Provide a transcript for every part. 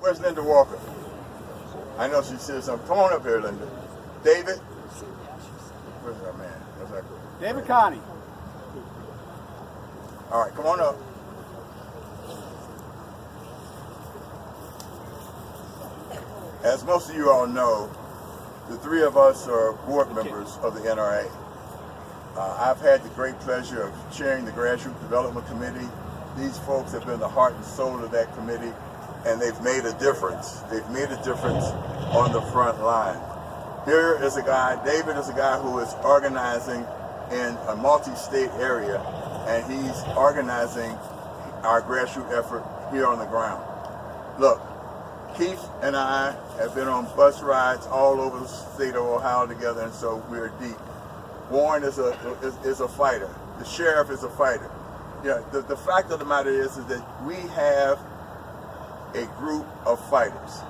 Where's Linda Walker? I know she said something. Come on up here, Linda. David? Where's our man? Where's our girl? David Connie. All right, come on up. As most of you all know, the three of us are board members of the NRA. I've had the great pleasure of chairing the Grassroots Development Committee. These folks have been the heart and soul of that committee, and they've made a difference. They've made a difference on the front line. Here is a guy, David is a guy who is organizing in a multi-state area, and he's organizing our grassroots effort here on the ground. Look, Keith and I have been on bus rides all over the state of Ohio together, and so we're deep. Warren is a fighter. The sheriff is a fighter. Yeah, the fact of the matter is that we have a group of fighters.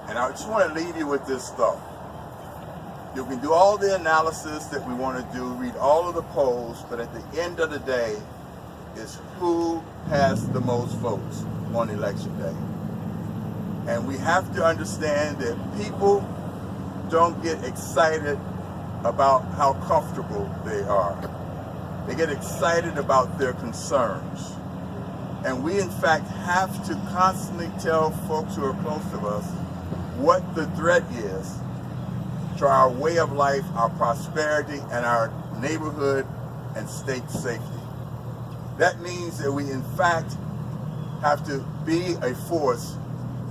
And I just want to leave you with this thought. You can do all the analysis that we want to do, read all of the polls, but at the end of the day, is who has the most votes on election day. And we have to understand that people don't get excited about how comfortable they are. They get excited about their concerns. And we in fact have to constantly tell folks who are close to us what the threat is to our way of life, our prosperity, and our neighborhood and state safety. That means that we in fact have to be a force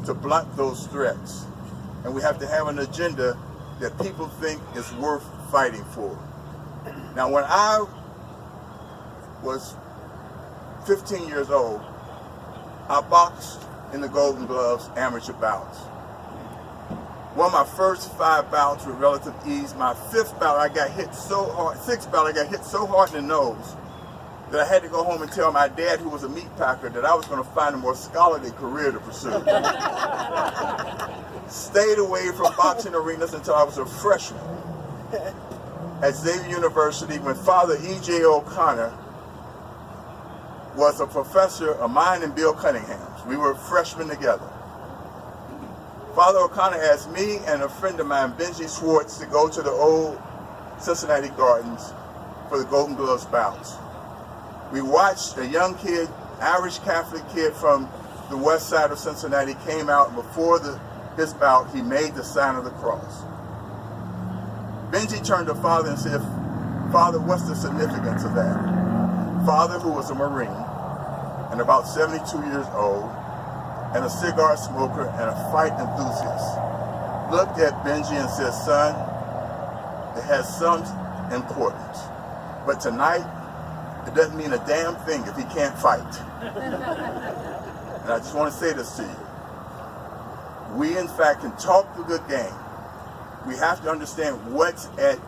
to blunt those threats. And we have to have an agenda that people think is worth fighting for. Now, when I was 15 years old, I boxed in the Golden Gloves amateur bouts. One of my first 5 bouts with relative ease. My 5th bout, I got hit so hard, 6th bout, I got hit so hard in the nose that I had to go home and tell my dad, who was a meat packer, that I was going to find a more scholarly career to pursue. Stayed away from boxing arenas until I was a freshman at Xavier University when Father E.J. O'Connor was a professor of mine and Bill Cunningham's. We were freshmen together. Father O'Connor asked me and a friend of mine, Benji Schwartz, to go to the old Cincinnati Gardens for the Golden Gloves bouts. We watched a young kid, Irish Catholic kid from the west side of Cincinnati, came out, and before his bout, he made the sign of the cross. Benji turned to Father and said, "Father, what's the significance of that?" Father, who was a Marine and about 72 years old and a cigar smoker and a fight enthusiast, looked at Benji and said, "Son, it has some importance, but tonight it doesn't mean a damn thing if he can't fight." And I just want to say this to you. We, in fact, can talk the good game. We have to understand what's at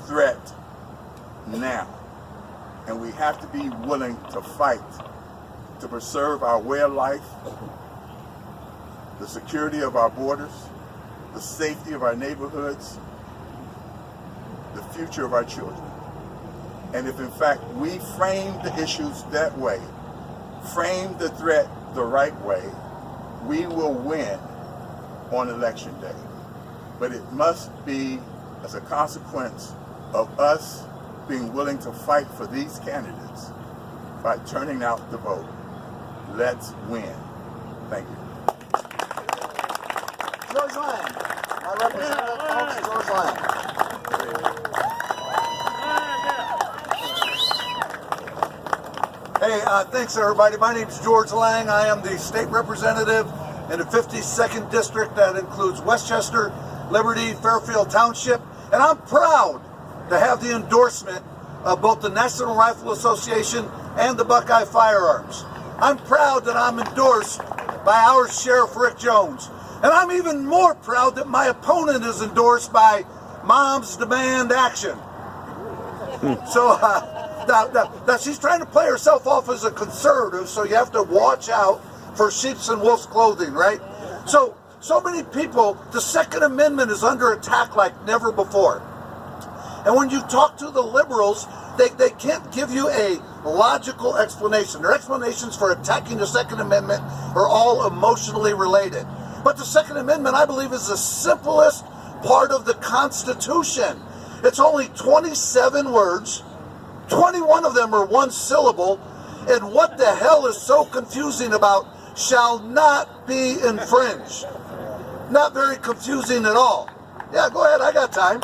threat now. And we have to be willing to fight to preserve our way of life, the security of our borders, the safety of our neighborhoods, the future of our children. And if in fact we frame the issues that way, frame the threat the right way, we will win on election day. But it must be as a consequence of us being willing to fight for these candidates by turning out the vote. Let's win. Thank you. George Lang, my representative, folks, George Lang. Hey, thanks everybody. My name's George Lang. I am the state representative in the 52nd district that includes Westchester, Liberty, Fairfield Township, and I'm proud to have the endorsement of both the National Rifle Association and the Buckeye Firearms. I'm proud that I'm endorsed by our Sheriff Rick Jones. And I'm even more proud that my opponent is endorsed by Moms Demand Action. So now she's trying to play herself off as a conservative, so you have to watch out for sheep's and wolf's clothing, right? So many people, the Second Amendment is under attack like never before. And when you talk to the liberals, they can't give you a logical explanation. Their explanations for attacking the Second Amendment are all emotionally related. But the Second Amendment, I believe, is the simplest part of the Constitution. It's only 27 words. 21 of them are one syllable. And what the hell is so confusing about shall not be infringed? Not very confusing at all. Yeah, go ahead, I got time.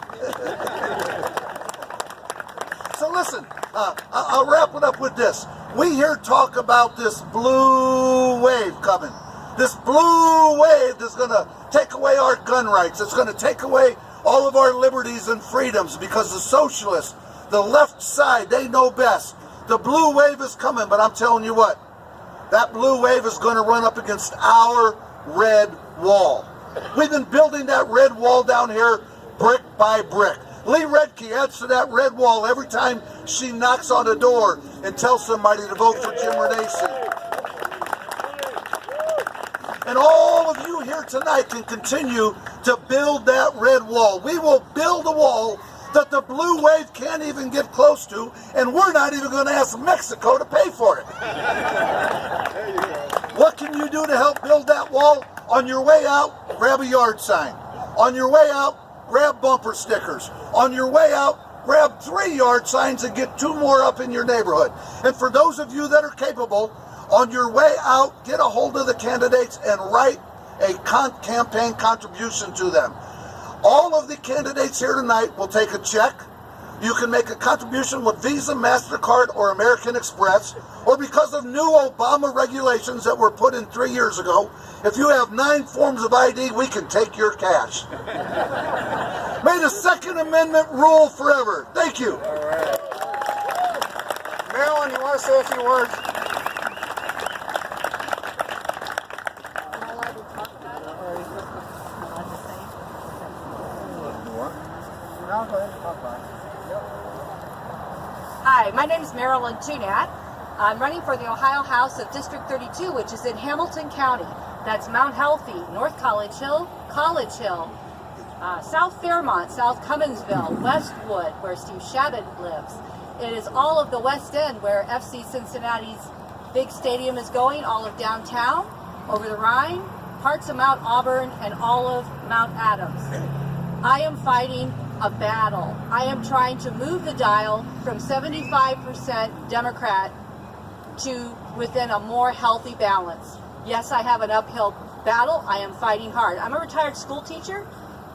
So listen, I'll wrap it up with this. We hear talk about this blue wave coming. This blue wave is going to take away our gun rights. It's going to take away all of our liberties and freedoms because the socialists, the left side, they know best. The blue wave is coming, but I'm telling you what, that blue wave is going to run up against our red wall. We've been building that red wall down here brick by brick. Lee Redke adds to that red wall every time she knocks on a door and tells somebody to vote for Jim Renacci. And all of you here tonight can continue to build that red wall. We will build a wall that the blue wave can't even get close to, and we're not even going to ask Mexico to pay for it. What can you do to help build that wall? On your way out, grab a yard sign. On your way out, grab bumper stickers. On your way out, grab 3 yard signs and get 2 more up in your neighborhood. And for those of you that are capable, on your way out, get a hold of the candidates and write a campaign contribution to them. All of the candidates here tonight will take a check. You can make a contribution with Visa, MasterCard, or American Express, or because of new Obama regulations that were put in 3 years ago, if you have 9 forms of ID, we can take your cash. May the Second Amendment rule forever. Thank you. All right. Marilyn, you want to say a few words? Hi, my name is Marilyn Tunat. I'm running for the Ohio House of District 32, which is in Hamilton County. That's Mount Healthy, North College Hill, South Fairmont, South Cumminsville, Westwood, where Steve Shabbat lives. It is all of the West End, where FC Cincinnati's big stadium is going, all of downtown, over the Rhine, parts of Mount Auburn, and all of Mount Adams. I am fighting a battle. I am trying to move the dial from 75% Democrat to within a more healthy balance. Yes, I have an uphill battle. I am fighting hard. I'm a retired school teacher.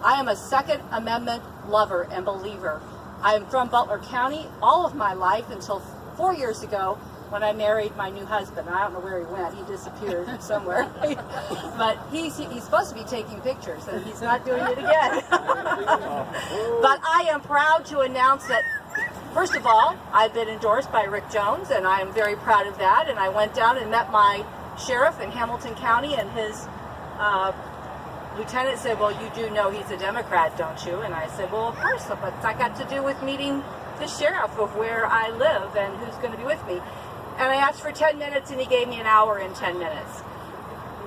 I am a Second Amendment lover and believer. I am from Butler County all of my life until 4 years ago when I married my new husband. I don't know where he went. He disappeared somewhere. But he's supposed to be taking pictures, and he's not doing it again. But I am proud to announce that, first of all, I've been endorsed by Rick Jones, and I am very proud of that. And I went down and met my sheriff in Hamilton County, and his lieutenant said, well, you do know he's a Democrat, don't you? And I said, well, of course, but I got to do with meeting the sheriff of where I live and who's going to be with me. And I asked for 10 minutes, and he gave me an hour and 10 minutes.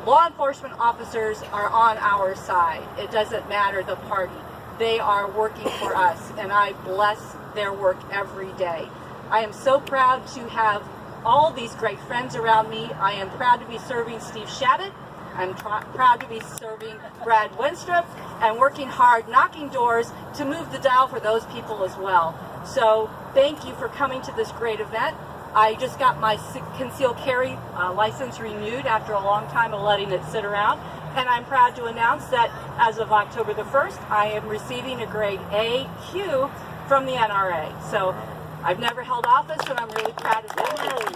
Law enforcement officers are on our side. It doesn't matter the party. They are working for us, and I bless their work every day. I am so proud to have all these great friends around me. I am proud to be serving Steve Shabbat. I'm proud to be serving Brad Wenstrup and working hard, knocking doors to move the dial for those people as well. So thank you for coming to this great event. I just got my concealed carry license renewed after a long time of letting it sit around. And I'm proud to announce that as of October the 1st, I am receiving a grade AQ from the NRA. So I've never held office, and I'm really proud of that.